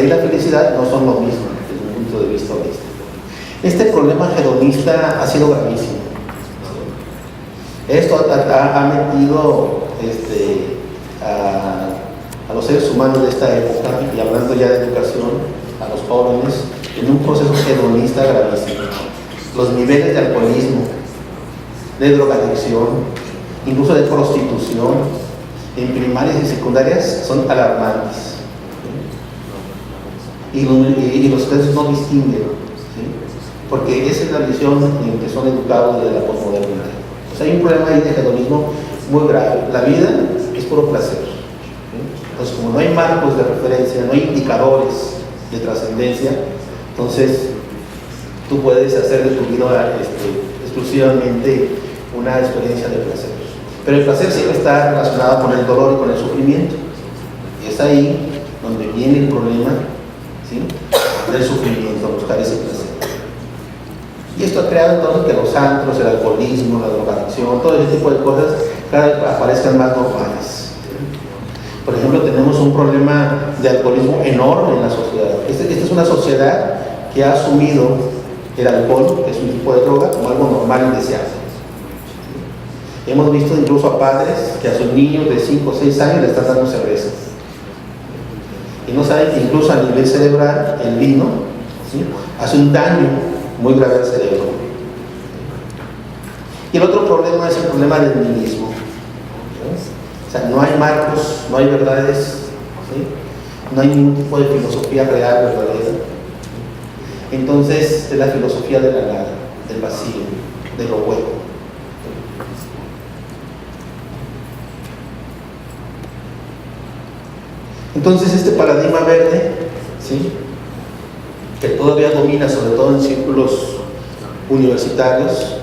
placer y la felicidad no son lo mismo desde un punto de vista holístico. Este problema hedonista ha sido gravísimo. Esto ha metido a los seres humanos de esta época, y hablando ya de educación, a los jóvenes, en un proceso hedonista gravísimo. Los niveles de alcoholismo, de drogadicción, incluso de prostitución, en primarias y secundarias son alarmantes. Y los estudiantes no distinguen, ¿sí? Porque esa es la visión en que son educados desde la posmodernidad. O sea, hay un problema ahí de hedonismo muy grave. La vida es puro placer, ¿sí? Entonces, como no hay marcos de referencia, no hay indicadores de trascendencia, entonces tú puedes hacer de tu vida exclusivamente una experiencia de placer. Pero el placer siempre está relacionado con el dolor y con el sufrimiento. Y es ahí donde viene el problema, ¿sí?, del sufrimiento, buscar ese placer. Y esto ha creado entonces que los antros, el alcoholismo, la drogadicción, todo ese tipo de cosas cada vez aparezcan más normales. Por ejemplo, tenemos un problema de alcoholismo enorme en la sociedad. Esta es una sociedad que ha asumido el alcohol, que es un tipo de droga, como algo normal y deseable. Hemos visto incluso a padres que a sus niños de 5 o 6 años le están dando cerveza. Y no saben que incluso a nivel cerebral el vino, ¿sí?, hace un daño muy grave al cerebro. Y el otro problema es el problema del nihilismo. O sea, no hay marcos, no hay verdades, ¿sí?, no hay ningún tipo de filosofía real, verdadera. Entonces es la filosofía de la nada, del vacío, de lo hueco. Entonces este paradigma verde, ¿sí?, que todavía domina sobre todo en círculos universitarios,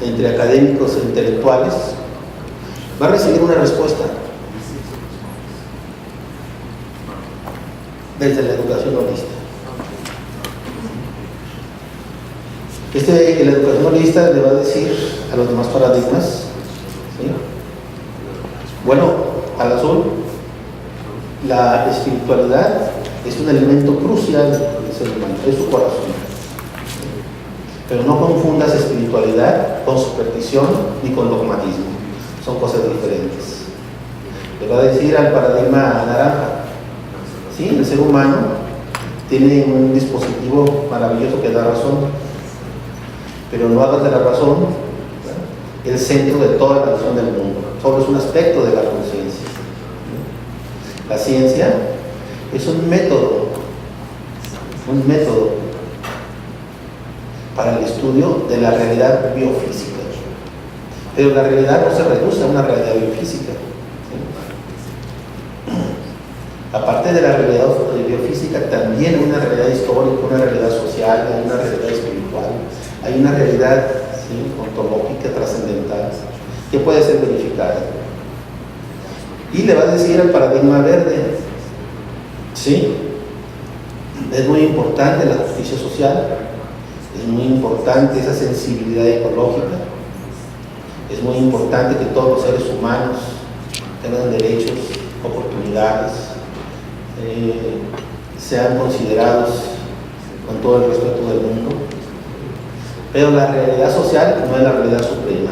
entre académicos e intelectuales, va a recibir una respuesta desde la educación holística. La educación holística le va a decir a los demás paradigmas, ¿sí?, bueno, al azul, la espiritualidad es un elemento crucial del ser humano, es su corazón. Pero no confundas espiritualidad con superstición ni con dogmatismo, son cosas diferentes. Le va a decir al paradigma naranja, sí, el ser humano tiene un dispositivo maravilloso que da razón, pero no hagas de la razón, ¿no?, el centro de toda la razón del mundo, solo es un aspecto de la conciencia. La ciencia es un método para el estudio de la realidad biofísica. Pero la realidad no se reduce a una realidad biofísica, ¿sí? Aparte de la realidad biofísica, también hay una realidad histórica, una realidad social, hay una realidad espiritual, hay una realidad, ¿sí?, ontológica, trascendental, que puede ser verificada. Y le va a decir al paradigma verde, sí, es muy importante la justicia social, es muy importante esa sensibilidad ecológica, es muy importante que todos los seres humanos tengan derechos, oportunidades, sean considerados con todo el respeto del mundo, pero la realidad social no es la realidad suprema,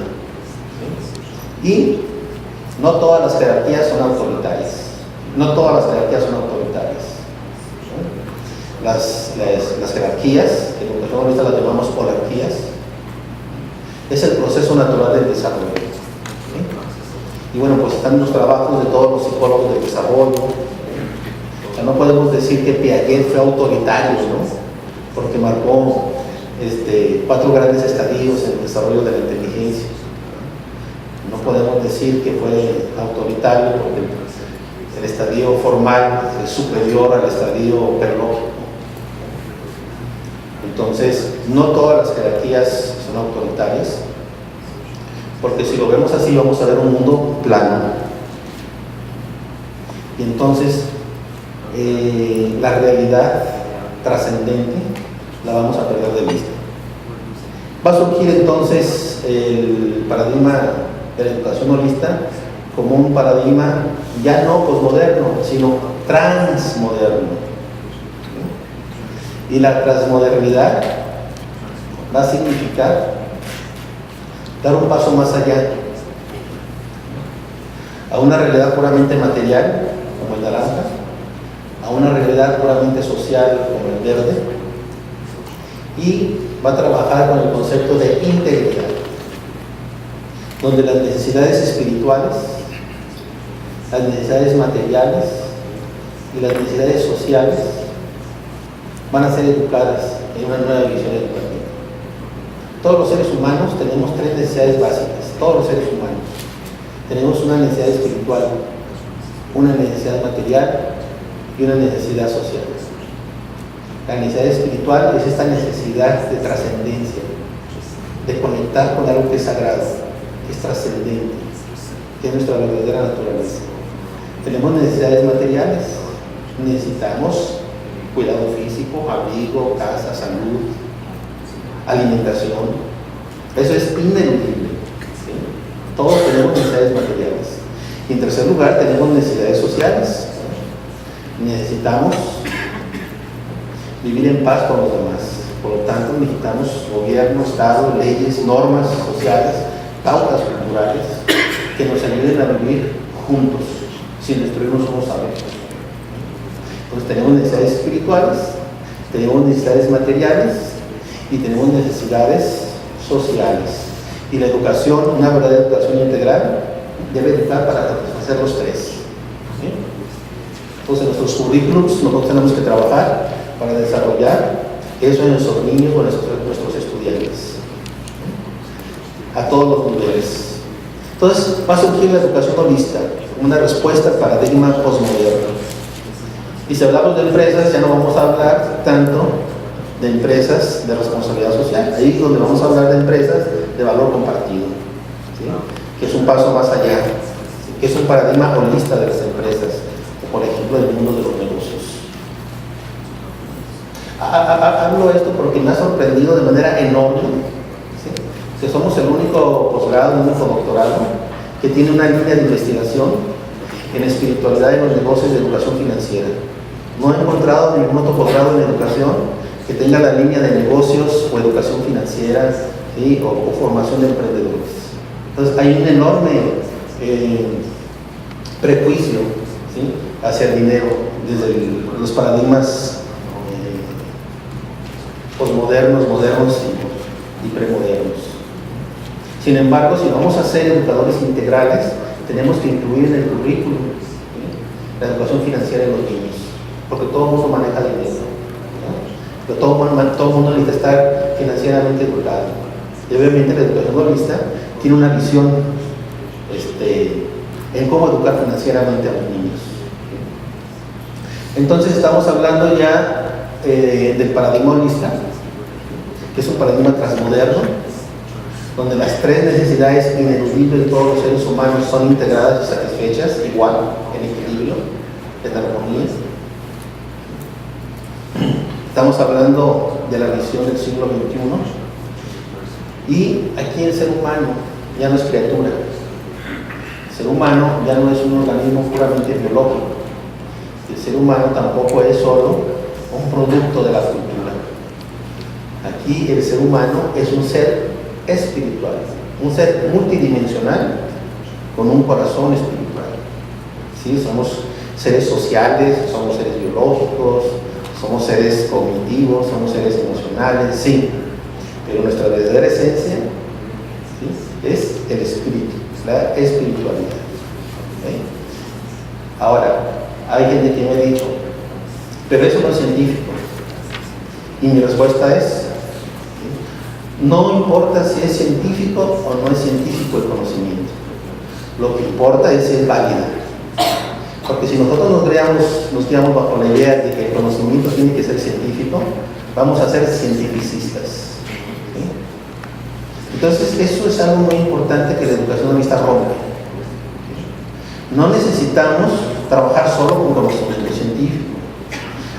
¿sí? Y no todas las jerarquías son autoritarias. No todas las jerarquías son autoritarias. Las jerarquías, que en educación holística las llamamos holarquías, es el proceso natural del desarrollo. ¿Sí? Y bueno, pues están los trabajos de todos los psicólogos del desarrollo. O sea, no podemos decir que Piaget fue autoritario, ¿no?, porque marcó 4 grandes estadios en el desarrollo de la inteligencia. No podemos decir que fue autoritario porque el estadio formal es superior al estadio perlógico. Entonces, no todas las jerarquías son autoritarias, porque si lo vemos así vamos a ver un mundo plano. Y entonces, la realidad trascendente la vamos a perder de vista. Va a surgir entonces el paradigma de la educación holística como un paradigma ya no posmoderno, sino transmoderno. Y la transmodernidad va a significar dar un paso más allá a una realidad puramente material, como el naranja, a una realidad puramente social, como el verde, y va a trabajar con el concepto de integridad, donde las necesidades espirituales, las necesidades materiales y las necesidades sociales van a ser educadas en una nueva visión educativa. Todos los seres humanos tenemos tres necesidades básicas, todos los seres humanos. Tenemos una necesidad espiritual, una necesidad material y una necesidad social. La necesidad espiritual es esta necesidad de trascendencia, de conectar con algo que es sagrado, que es trascendente, que es nuestra verdadera naturaleza. Tenemos necesidades materiales, necesitamos cuidado físico, abrigo, casa, salud, alimentación. Eso es ineludible. ¿Sí? Todos tenemos necesidades materiales. Y en tercer lugar, tenemos necesidades sociales. Necesitamos vivir en paz con los demás. Por lo tanto, necesitamos gobierno, Estado, leyes, normas sociales, pautas culturales que nos ayuden a vivir juntos, sin destruirnos unos a otros. Entonces tenemos necesidades espirituales, tenemos necesidades materiales y tenemos necesidades sociales. Y la educación, una verdadera educación integral, debe educar para satisfacer los tres. ¿Sí? Entonces en nuestros currículums nosotros tenemos que trabajar para desarrollar eso en nuestros niños o en nuestros estudiantes. A todos los niveles. Entonces va a surgir la educación holística, una respuesta al paradigma postmoderno. Y si hablamos de empresas, ya no vamos a hablar tanto de empresas de responsabilidad social. Ahí es donde vamos a hablar de empresas de valor compartido, ¿sí? Que es un paso más allá, ¿sí? Que es un paradigma holista de las empresas, por ejemplo, del mundo de los negocios. Hablo esto porque me ha sorprendido de manera enorme, ¿sí? Que somos el único posgrado, el único doctorado que tiene una línea de investigación en espiritualidad en los negocios de educación financiera. No he encontrado ningún otro posgrado en educación que tenga la línea de negocios o educación financiera, ¿sí? o formación de emprendedores. Entonces hay un enorme prejuicio, ¿sí? hacia el dinero desde los paradigmas posmodernos, modernos y premodernos. Sin embargo, si vamos a ser educadores integrales, tenemos que incluir en el currículum, ¿sí? la educación financiera de los niños, porque todo el mundo maneja dinero, ¿no? Pero todo el mundo necesita estar financieramente educado. Y obviamente la educación holística tiene una visión en cómo educar financieramente a los niños. Entonces estamos hablando ya del paradigma holística, que es un paradigma transmoderno, donde las tres necesidades ineludibles de todos los seres humanos son integradas y satisfechas igual, en equilibrio, en armonía. Estamos hablando de la visión del siglo XXI, y aquí el ser humano ya no es criatura. El ser humano ya no es un organismo puramente biológico. El ser humano tampoco es solo un producto de la cultura. Aquí el ser humano es un ser espiritual, un ser multidimensional con un corazón espiritual. ¿Sí? Somos seres sociales, somos seres biológicos, somos seres cognitivos, somos seres emocionales, sí, pero nuestra verdadera esencia, ¿sí? es el espíritu, la espiritualidad. ¿Okay? Ahora, hay gente que me ha dicho, pero eso no es científico. Y mi respuesta es, ¿sí? No importa si es científico o no es científico el conocimiento. Lo que importa es si es válido. Porque si nosotros nos guiamos bajo la idea de que el conocimiento tiene que ser científico, vamos a ser cientificistas. ¿Sí? Entonces, eso es algo muy importante que la educación holística rompe. No necesitamos trabajar solo con conocimiento científico.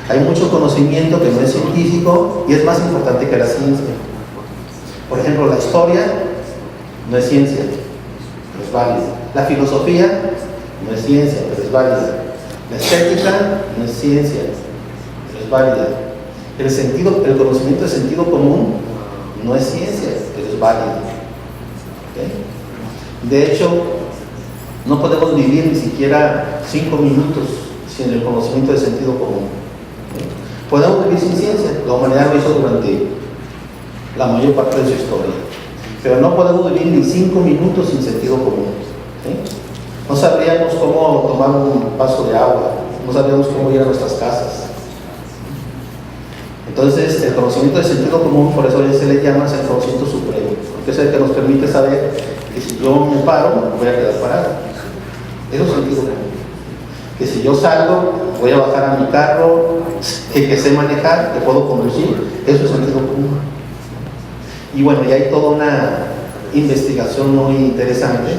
Hay mucho conocimiento que no es científico y es más importante que la ciencia. Por ejemplo, la historia no es ciencia, pero es válida. La filosofía no es ciencia, pero es válida. La estética no es ciencia, pero es válida. El conocimiento de sentido común no es ciencia, pero es válido. ¿Okay? De hecho, no podemos vivir ni siquiera 5 minutos sin el conocimiento de sentido común. ¿Okay? Podemos vivir sin ciencia, la humanidad lo hizo durante la mayor parte de su historia, pero no podemos vivir ni 5 minutos sin sentido común. ¿Okay? No sabríamos cómo tomar un vaso de agua, no sabríamos cómo ir a nuestras casas. Entonces, el conocimiento de sentido común, por eso se le llama el conocimiento supremo, porque es el que nos permite saber que si yo me paro, voy a quedar parado. Eso es sentido común. Que si yo salgo, voy a bajar a mi carro, que sé manejar, que puedo conducir, eso es sentido común. Y bueno, ya hay toda una investigación muy interesante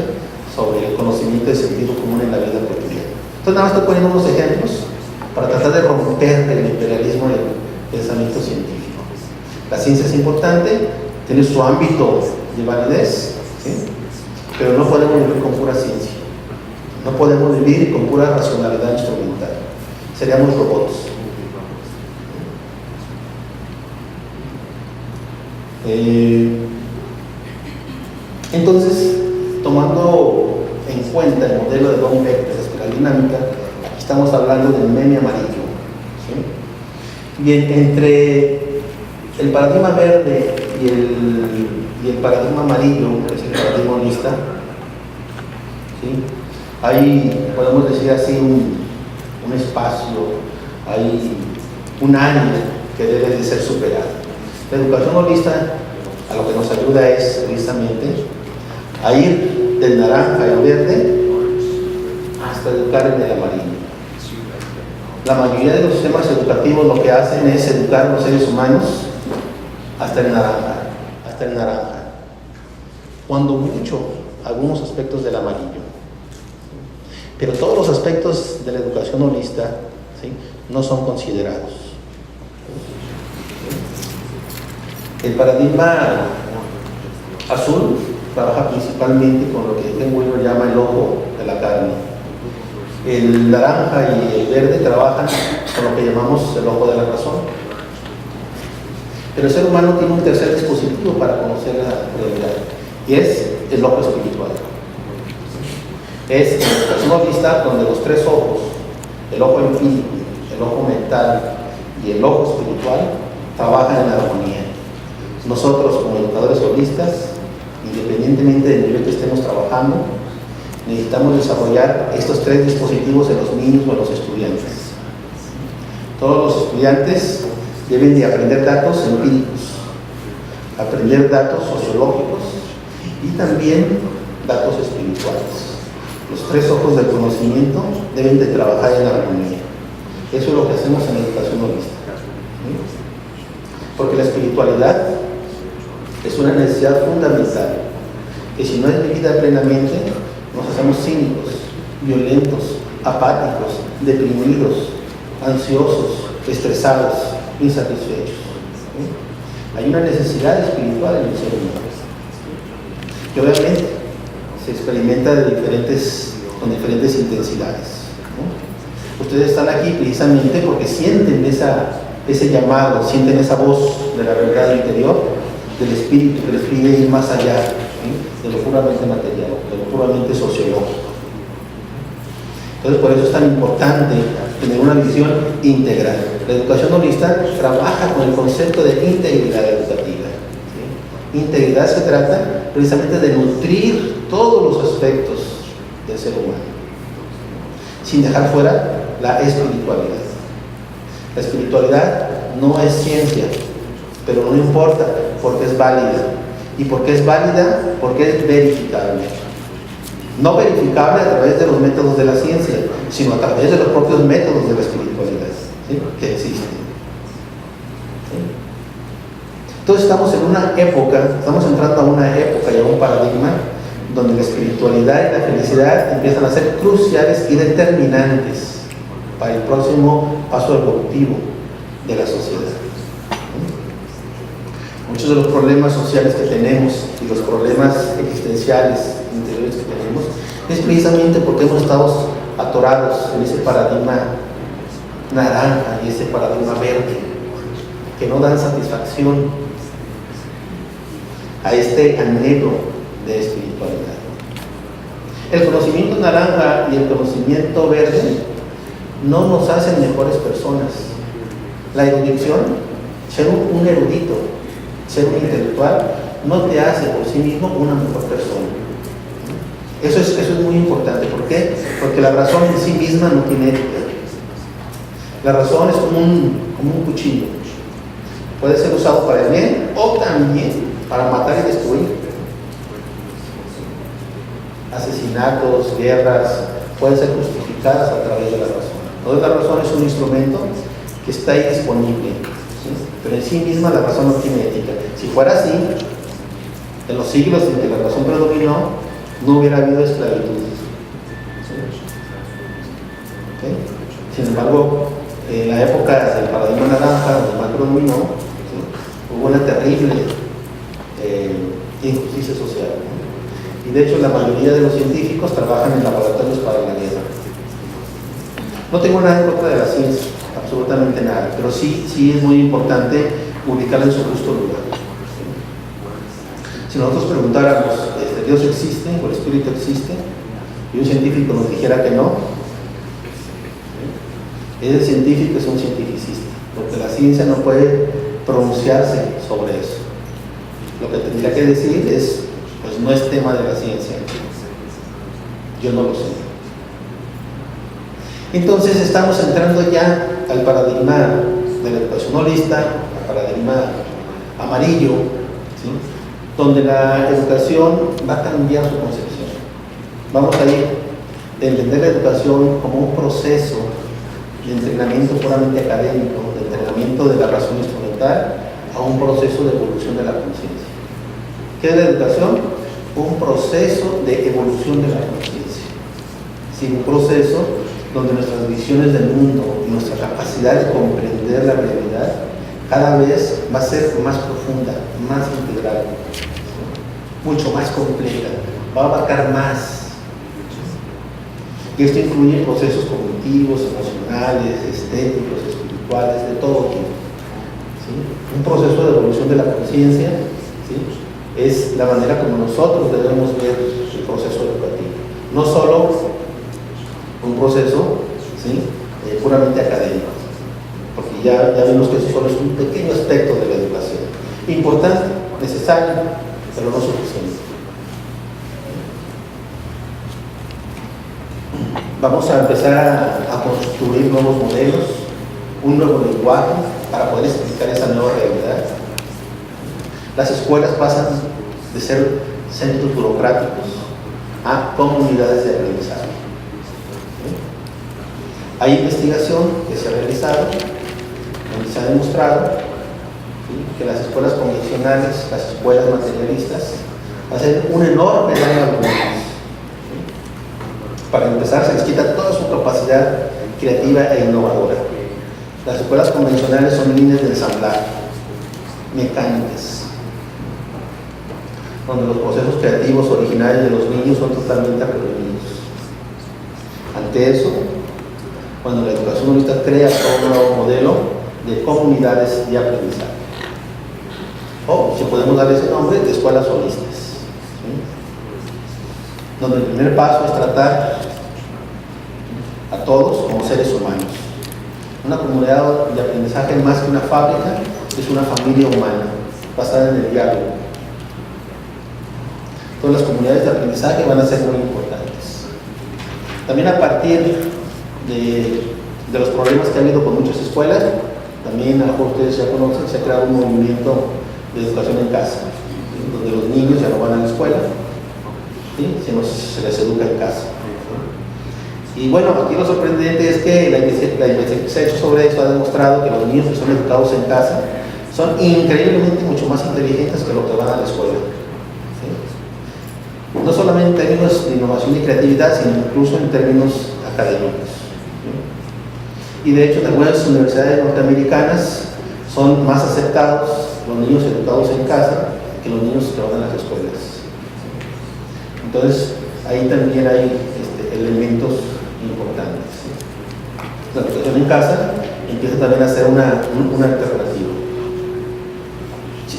sobre el conocimiento de sentido común en la vida cotidiana. Entonces, nada más estoy poniendo unos ejemplos para tratar de romper el imperialismo del pensamiento científico. La ciencia es importante, tiene su ámbito de validez, ¿sí? Pero no podemos vivir con pura ciencia, no podemos vivir con pura racionalidad instrumental, seríamos robots. Entonces, tomando en cuenta el modelo de Von Beck de la espiral dinámica, aquí estamos hablando del meme amarillo. Bien, entre el paradigma verde y el paradigma amarillo, que es el paradigma holista, ¿sí? Hay, podemos decir así, un espacio, hay un área que debe de ser superado. La educación holista a lo que nos ayuda es precisamente a ir del naranja al verde hasta educar en el amarillo. La mayoría de los sistemas educativos lo que hacen es educar a los seres humanos hasta el naranja, cuando mucho algunos aspectos del amarillo, pero todos los aspectos de la educación holista, ¿sí?, no son considerados. El paradigma azul trabaja principalmente con lo que Ken Wilber llama el ojo de la carne. El naranja y el verde trabajan con lo que llamamos el ojo de la razón. Pero el ser humano tiene un tercer dispositivo para conocer la realidad, y es el ojo espiritual. Es la educación holista donde los tres ojos, el ojo empírico, el ojo mental y el ojo espiritual, trabajan en armonía. Nosotros, como educadores holistas, independientemente del nivel que estemos trabajando, necesitamos desarrollar estos tres dispositivos en los niños o en los estudiantes. Todos los estudiantes deben de aprender datos empíricos, aprender datos sociológicos y también datos espirituales. Los tres ojos del conocimiento deben de trabajar en armonía. Eso es lo que hacemos en la educación holística. Porque la espiritualidad es una necesidad fundamental, que si no es vivida plenamente, nos hacemos cínicos, violentos, apáticos, deprimidos, ansiosos, estresados, insatisfechos. Hay una necesidad espiritual en el ser humano. Y obviamente se experimenta con diferentes intensidades. Ustedes están aquí precisamente porque sienten ese llamado, sienten esa voz de la verdad interior, del espíritu que les pide ir más allá, ¿sí?, de lo puramente material, de lo puramente sociológico. Entonces, por eso es tan importante tener una visión integral. La educación holista trabaja con el concepto de integridad educativa, ¿sí? Integridad se trata precisamente de nutrir todos los aspectos del ser humano, sin dejar fuera la espiritualidad. La espiritualidad no es ciencia, pero no importa, porque es válida. ¿Y por qué es válida? Porque es verificable. No verificable a través de los métodos de la ciencia, sino a través de los propios métodos de la espiritualidad, ¿sí?, que existen. ¿Sí? Entonces estamos entrando a una época y a un paradigma donde la espiritualidad y la felicidad empiezan a ser cruciales y determinantes para el próximo paso evolutivo de la sociedad. Muchos de los problemas sociales que tenemos y los problemas existenciales interiores que tenemos es precisamente porque hemos estado atorados en ese paradigma naranja y ese paradigma verde, que no dan satisfacción a este anhelo de espiritualidad. El conocimiento naranja y el conocimiento verde no nos hacen mejores personas. La erudición, ser un erudito, ser un intelectual, no te hace por sí mismo una mejor persona. Eso es muy importante. ¿Por qué? Porque la razón en sí misma no tiene ética. La razón es como un cuchillo. Puede ser usado para el bien o también para matar y destruir. Asesinatos, guerras, pueden ser justificadas a través de la razón. Entonces la razón es un instrumento que está ahí disponible, ¿sí? Pero en sí misma la razón no tiene ética. Si fuera así, en los siglos en que la razón predominó, no hubiera habido esclavitud. ¿Sí? ¿Okay? Sin embargo, en la época del paradigma naranja, donde más predominó, ¿sí?, hubo una terrible injusticia social, ¿no? Y de hecho la mayoría de los científicos trabajan en laboratorios para la guerra. No tengo nada en contra de la ciencia, absolutamente nada, pero sí es muy importante ubicarla en su justo lugar. Si nosotros preguntáramos, ¿Dios existe o el Espíritu existe? Y un científico nos dijera que no, ese científico es un cientificista, porque la ciencia no puede pronunciarse sobre eso. Lo que tendría que decir es, pues no es tema de la ciencia, yo no lo sé. Entonces estamos entrando ya al paradigma de la educación holista, al paradigma amarillo, ¿sí?, donde la educación va a cambiar su concepción. Vamos a ir de entender la educación como un proceso de entrenamiento puramente académico, de entrenamiento de la razón instrumental, a un proceso de evolución de la conciencia. ¿Qué es la educación? Un proceso de evolución de la conciencia. Sí, un proceso donde nuestras visiones del mundo y nuestra capacidad de comprender la realidad cada vez va a ser más profunda, más integral, mucho más completa, va a abarcar más. Y esto incluye procesos cognitivos, emocionales, estéticos, espirituales, de todo tipo. ¿Sí? Un proceso de evolución de la conciencia, ¿sí?, es la manera como nosotros debemos ver el proceso educativo. No solo un proceso, ¿sí?, puramente académico, porque ya vimos que eso solo es un pequeño aspecto de la educación. Importante, necesario, pero no suficiente. Vamos a empezar a construir nuevos modelos, un nuevo lenguaje para poder explicar esa nueva realidad. Las escuelas pasan de ser centros burocráticos a comunidades de aprendizaje. Hay investigación que se ha realizado, donde se ha demostrado, ¿sí?, que las escuelas convencionales, las escuelas materialistas, hacen un enorme daño a los niños. Para empezar, se les quita toda su capacidad creativa e innovadora. Las escuelas convencionales son líneas de ensamblaje, mecánicas, donde los procesos creativos originales de los niños son totalmente reprimidos. Ante eso, cuando la educación holista crea todo un nuevo modelo de comunidades de aprendizaje, o si podemos dar ese nombre, de escuelas holistas, ¿sí?, donde el primer paso es tratar a todos como seres humanos. Una comunidad de aprendizaje, más que una fábrica, es una familia humana basada en el diálogo. Todas las comunidades de aprendizaje van a ser muy importantes. También a partir de los problemas que ha habido con muchas escuelas, también a lo mejor ustedes ya conocen, se ha creado un movimiento de educación en casa, ¿sí?, donde los niños ya no van a la escuela, ¿sí?, sino se les educa en casa. Y bueno, aquí lo sorprendente es que la investigación que se ha hecho sobre esto ha demostrado que los niños que son educados en casa son increíblemente mucho más inteligentes que los que van a la escuela. ¿Sí? No solamente en términos de innovación y creatividad, sino incluso en términos académicos. ¿Sí? Y de hecho, en algunas universidades norteamericanas son más aceptados los niños educados en casa que los niños que van a las escuelas. Entonces, ahí también hay elementos importantes. ¿Sí? La educación en casa empieza también a ser una alternativa.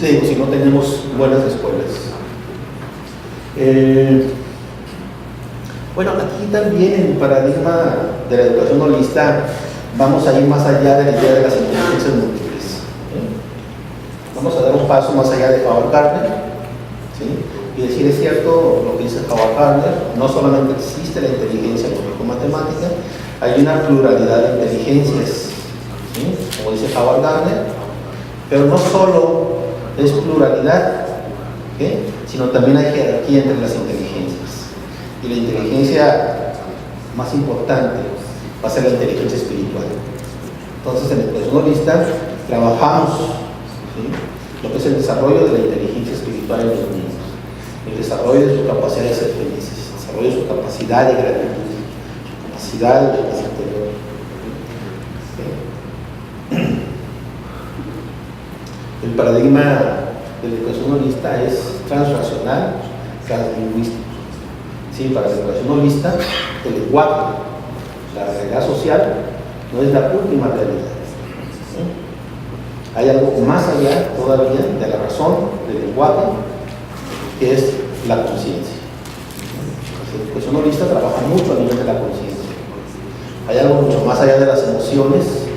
si no tenemos buenas escuelas. Bueno, aquí también en el paradigma de la educación holista vamos a ir más allá de la idea de las inteligencias múltiples. Vamos a dar un paso más allá de Howard Gardner, ¿sí? Y decir, es cierto lo que dice Howard Gardner, no solamente existe la inteligencia lógico-matemática, hay una pluralidad de inteligencias, ¿sí? Como dice Howard Gardner, pero no solo es pluralidad, ¿sí? Sino también hay jerarquía entre las inteligencias. Y la inteligencia más importante va a ser la inteligencia espiritual. Entonces, en la educación holista trabajamos, ¿sí?, lo que es el desarrollo de la inteligencia espiritual en los niños, el desarrollo de su capacidad de ser felices, el desarrollo de su capacidad de gratitud, su capacidad de paz interior. ¿Sí? El paradigma de la educación holista es transracional, translingüístico. Sí, para la educación holista, el lenguaje, la realidad social, no es la última realidad. ¿Sí? Hay algo más allá todavía de la razón, del lenguaje, que es la conciencia. La educación holista trabaja mucho a nivel de la conciencia. Hay algo mucho más allá de las emociones, ¿sí?,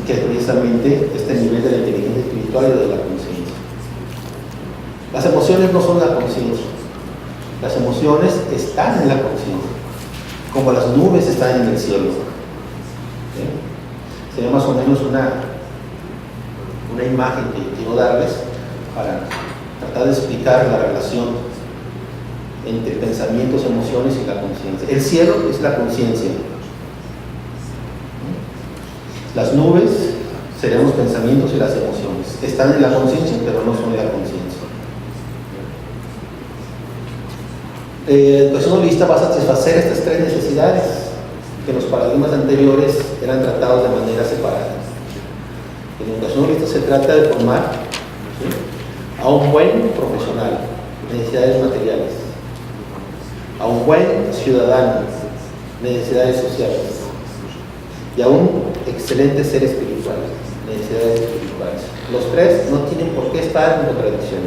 que es precisamente este nivel de la inteligencia espiritual y de la conciencia. Las emociones no son la conciencia. Las emociones están en la conciencia, como las nubes están en el cielo. ¿Sí? Sería más o menos una imagen que quiero darles para tratar de explicar la relación entre pensamientos, emociones y la conciencia. El cielo es la conciencia. Las nubes serían los pensamientos y las emociones. Están en la conciencia, pero no son la conciencia. La educación holista va a satisfacer estas tres necesidades que en los paradigmas anteriores eran tratados de manera separada. En la educación holista se trata de formar, ¿sí?, a un buen profesional, necesidades materiales, a un buen ciudadano, necesidades sociales, y a un excelente ser espiritual, necesidades espirituales. Los tres no tienen por qué estar en contradicción,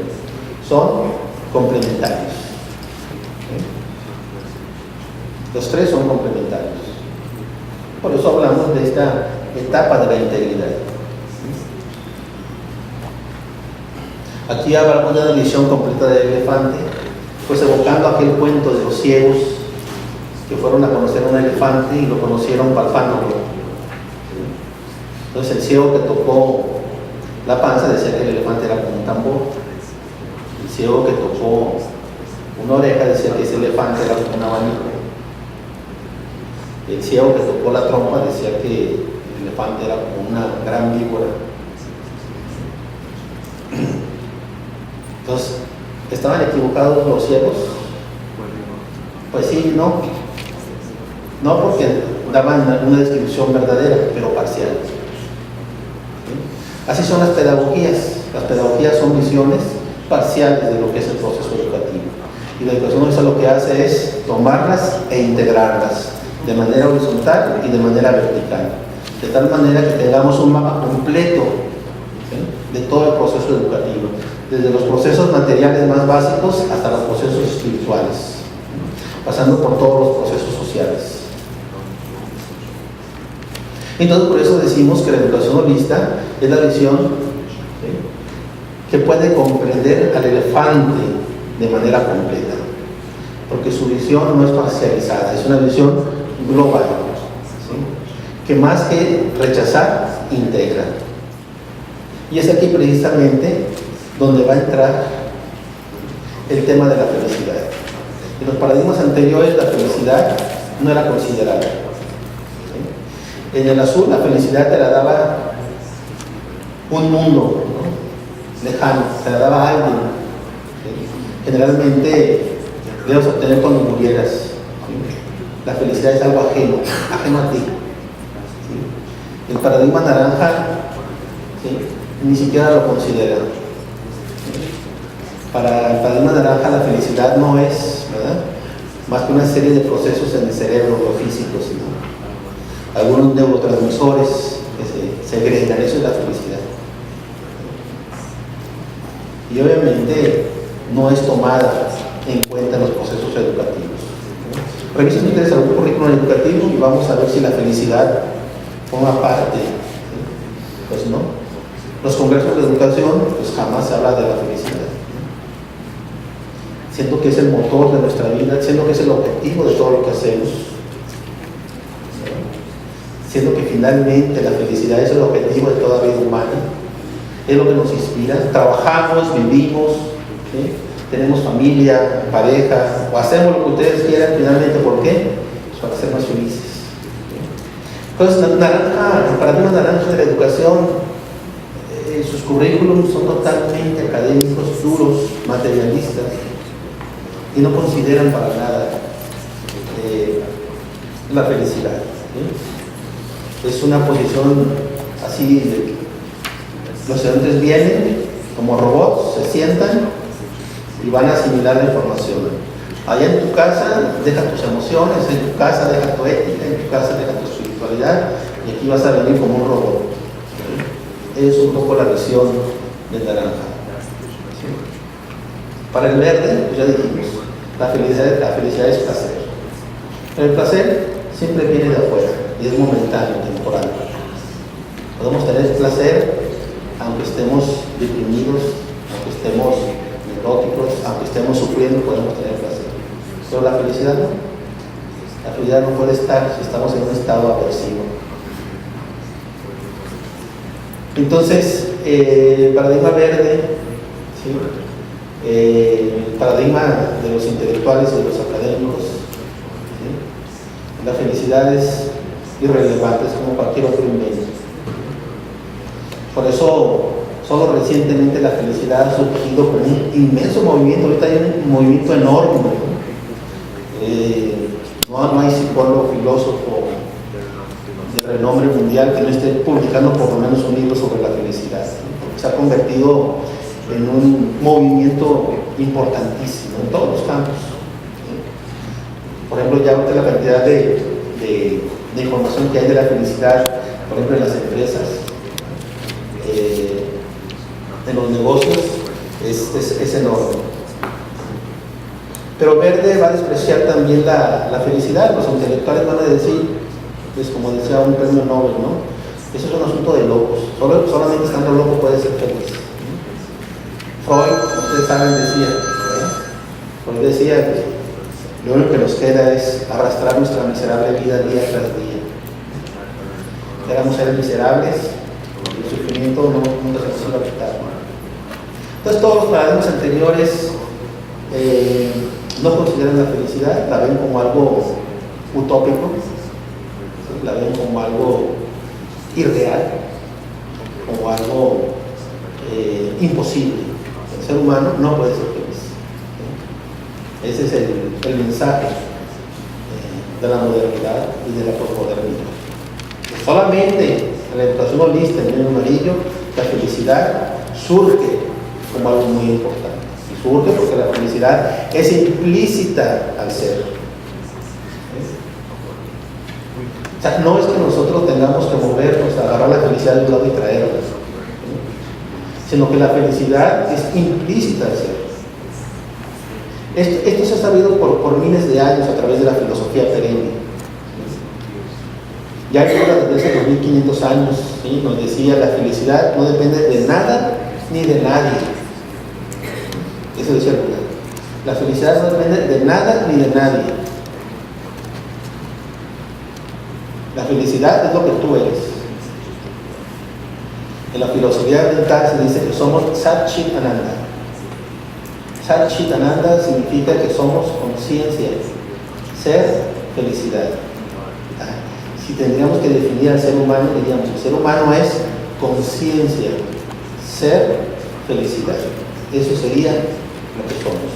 son complementarios. Los tres son complementarios. Por eso hablamos de esta etapa de la integridad. Aquí hablamos de una visión completa del elefante, pues evocando aquel cuento de los ciegos que fueron a conocer a un elefante y lo conocieron palpándolo. Entonces el ciego que tocó la panza decía que el elefante era como un tambor. El ciego que tocó una oreja decía que ese elefante era como un abanico. El ciego que tocó la trompa decía que el elefante era como una gran víbora. Entonces, ¿estaban equivocados los ciegos? Pues sí, no. No, porque daban una descripción verdadera, pero parcial. ¿Sí? Así son las pedagogías. Las pedagogías son visiones parciales de lo que es el proceso educativo. Y la educación holista lo que hace es tomarlas e integrarlas de manera horizontal y de manera vertical, de tal manera que tengamos un mapa completo, ¿sí?, de todo el proceso educativo, desde los procesos materiales más básicos hasta los procesos espirituales, pasando por todos los procesos sociales. Entonces, por eso decimos que la educación holista es la visión, ¿sí?, que puede comprender al elefante de manera completa, porque su visión no es parcializada, es una visión global, ¿sí?, que más que rechazar, integra. Y es aquí precisamente donde va a entrar el tema de la felicidad. En los paradigmas anteriores la felicidad no era considerada, ¿sí? En el azul la felicidad te la daba un mundo, ¿no?, lejano, te la daba alguien, ¿sí? Generalmente debes obtener cuando murieras, ¿sí? La felicidad es algo ajeno a ti, ¿sí? El paradigma naranja, ¿sí?, ni siquiera lo considera. Para el paradigma naranja la felicidad no es, ¿verdad?, más que una serie de procesos en el cerebro, lo físicos, ¿no?, algunos neurotransmisores que se segregan, eso es la felicidad. y obviamente no es tomada en cuenta en los procesos educativos. Revisen ustedes algún currículum educativo y vamos a ver si la felicidad forma parte. Pues no. Los congresos de educación, pues jamás se habla de la felicidad. Siento que es el motor de nuestra vida, siento que es el objetivo de todo lo que hacemos. Siento que finalmente la felicidad es el objetivo de toda vida humana, es lo que nos inspira. Trabajamos, vivimos, ¿sí? Tenemos familia, pareja, o hacemos lo que ustedes quieran, finalmente, ¿por qué? Pues para ser más felices. Entonces, el paradigma naranja de la educación, sus currículums son totalmente académicos, duros, materialistas, y no consideran para nada la felicidad. ¿Sí? Es una posición así, los estudiantes vienen como robots, se sientan y van a asimilar la información. Allá en tu casa deja tus emociones, en tu casa deja tu ética, en tu casa deja tu espiritualidad, y aquí vas a venir como un robot. ¿Sí? Es un poco la visión del naranja. ¿Sí? Para el verde, pues ya dijimos, la felicidad es placer. Pero el placer siempre viene de afuera y es momentáneo, temporal. Podemos tener placer aunque estemos deprimidos, aunque estemos neuróticos, aunque estemos sufriendo, podemos tener placer. Pero la felicidad no. La felicidad no puede estar si estamos en un estado aversivo. Entonces, el paradigma verde, ¿sí? El paradigma de los intelectuales y de los académicos, ¿sí? La felicidad es irrelevante, es como cualquier otro invento. Por eso, solo recientemente la felicidad ha surgido con un inmenso movimiento. Ahorita hay un movimiento enorme, no hay psicólogo, filósofo de renombre mundial que no esté publicando por lo menos un libro sobre la felicidad, ¿no? Se ha convertido en un movimiento importantísimo en todos los campos. Por ejemplo, ya ahorita la cantidad de información que hay de la felicidad, por ejemplo, en las empresas, en los negocios, es enorme. Pero Verde va a despreciar también la felicidad. Los intelectuales van a decir, pues como decía un premio Nobel, ¿no? Eso es un asunto de locos. Solamente estando loco puede ser feliz. Freud, como ustedes saben, decía, Freud decía que lo único que nos queda es arrastrar nuestra miserable vida día tras día. Éramos seres miserables, el sufrimiento nunca se nos iba a quitar. Entonces todos los paradigmas anteriores no consideran la felicidad, la ven como algo utópico, ¿sí? La ven como algo irreal, como algo imposible. El ser humano no puede ser feliz. ¿Sí? Ese es el mensaje de la modernidad y de la posmodernidad. Solamente en la educación holista, en el amarillo, la felicidad surge como algo muy importante. Y surge porque la felicidad es implícita al ser. O sea, no es que nosotros tengamos que movernos a agarrar la felicidad de un lado y traerla, sino que la felicidad es implícita al ser. Esto se ha sabido por miles de años a través de la filosofía perenne. Ya desde hace 2500 años, ¿sí? Nos decía la felicidad no depende de nada ni de nadie. Eso decía el Buda. La felicidad no depende de nada ni de nadie. La felicidad es lo que tú eres. En la filosofía oriental se dice que somos Sat Chit Ananda. Sat Chit Ananda significa que somos conciencia, ser, felicidad. Si tendríamos que definir al ser humano, diríamos, el ser humano es conciencia, ser, felicidad. Eso sería lo que somos.